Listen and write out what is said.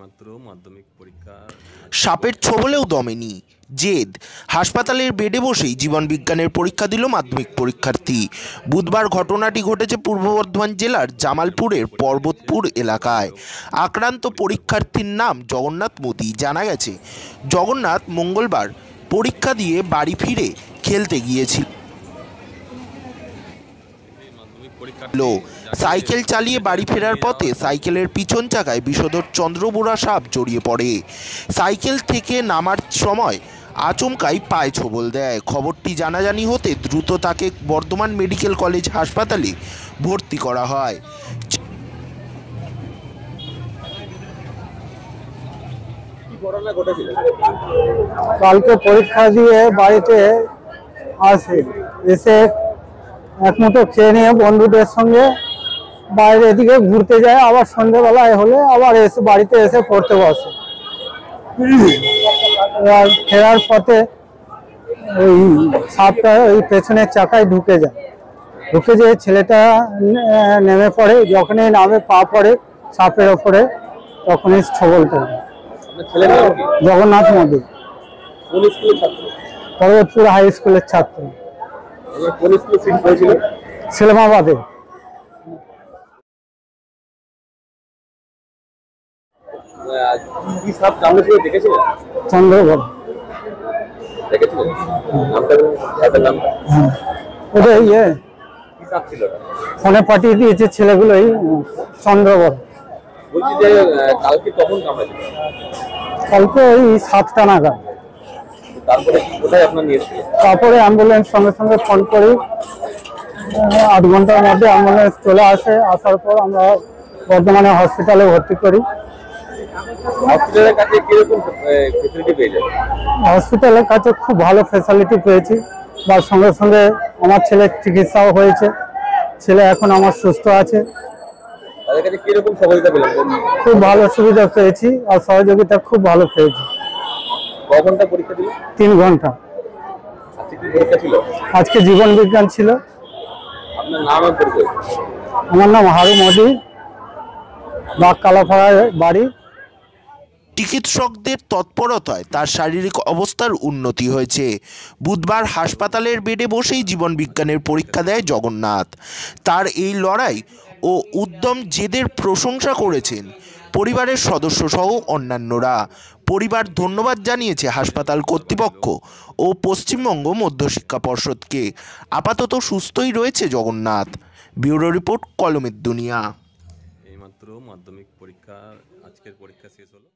এইমাত্র মাধ্যমিক পরীক্ষা সাপের ছোবলেও দমেনি জেদ। হাসপাতালের বেডে বসেই জীবনবিজ্ঞানের পরীক্ষা দিল মাধ্যমিক পরীক্ষার্থী। বুধবার ঘটনাটি ঘটেছে পূর্ব বর্ধমান জেলার জামালপুরের পর্বতপুর এলাকায়। আক্রান্ত পরীক্ষার্থীর নাম জগন্নাথ মোদি। জানা গেছে, জগন্নাথ মঙ্গলবার পরীক্ষা দিয়ে বাড়ি ফিরে খেলতে গিয়েছিল। সাইকেল চালিয়ে বাড়ি ফেরার পথে সাইকেলের পিছন চাকায় বিষধর চন্দ্রবোরা সাপ জড়িয়ে পড়ে। সাইকেল থেকে নামার সময় আচমকাই পায়ে ছোবল দেয়। খবরটি জানাজানি হতে দ্রুত তাকে বর্ধমান মেডিকেল কলেজ হাসপাতালে ভর্তি করা হয়। কালকে পরীক্ষা দিয়ে বাড়িতে আসে, এসে এক মুঠো খেয়ে নিয়ে বন্ধুদের সঙ্গে বাইরে এদিকে ঘুরতে যায়, আবার সন্ধ্যেবেলায় হলে আবার এসে বাড়িতে এসে পড়তে বসে। এবার ফেরার পথে ওই সাপটা ওই পেছনের চাকায় ঢুকে যেয়ে ছেলেটা নেমে পড়ে। যখনই নামে পা পড়ে সাপের ওপরে, তখনই ছোবলটা। জগন্নাথ মোদি, পর্বতপুর হাই স্কুলের ছাত্র, সেলমাবাদে। চন্দ্রগড়। ওটা ইয়ে ফোনে পাঠিয়ে দিয়েছে ছেলেগুলোই। চন্দ্রগড়। কালকে ওই 7টা নাগাদ। তারপরে অ্যাম্বুলেন্স সঙ্গে সঙ্গে ফোন করি, 8 ঘন্টার মধ্যে অ্যাম্বুলেন্স চলে আসে। আসার পর আমরা বর্ধমানে হসপিটালে ভর্তি করি। হসপিটালের কাছে খুব ভালো ফ্যাসিলিটি পেয়েছি, তার সঙ্গে সঙ্গে আমার ছেলের চিকিৎসাও হয়েছে। ছেলে এখন আমার সুস্থ আছে। খুব ভালো সুবিধা পেয়েছি আর সহযোগিতা খুব ভালো পেয়েছি। 3 ঘন্টা। আজকে জীবন বিজ্ঞান ছিল। আমার নাম হারু মোদি, বাগকালাপাড়ার বাড়ি। চিকিৎসকদের তৎপরতায় তার শারীরিক অবস্থার উন্নতি হয়েছে। বুধবার হাসপাতালের বেডে বসেই জীবনবিজ্ঞানের পরীক্ষা দেয় জগন্নাথ। তার এই লড়াই ও উদ্যম জেদের প্রশংসা করেছেন পরিবারের সদস্যসহ অন্যান্যরা। পরিবার ধন্যবাদ জানিয়েছে হাসপাতাল কর্তৃপক্ষ ও পশ্চিমবঙ্গ মধ্যশিক্ষা পর্ষদকে। আপাতত সুস্থই রয়েছে জগন্নাথ। ব্যুরো রিপোর্ট, কলমের দুনিয়া। এইমাত্র মাধ্যমিক পরীক্ষা আজকের পরীক্ষা শেষ হলো।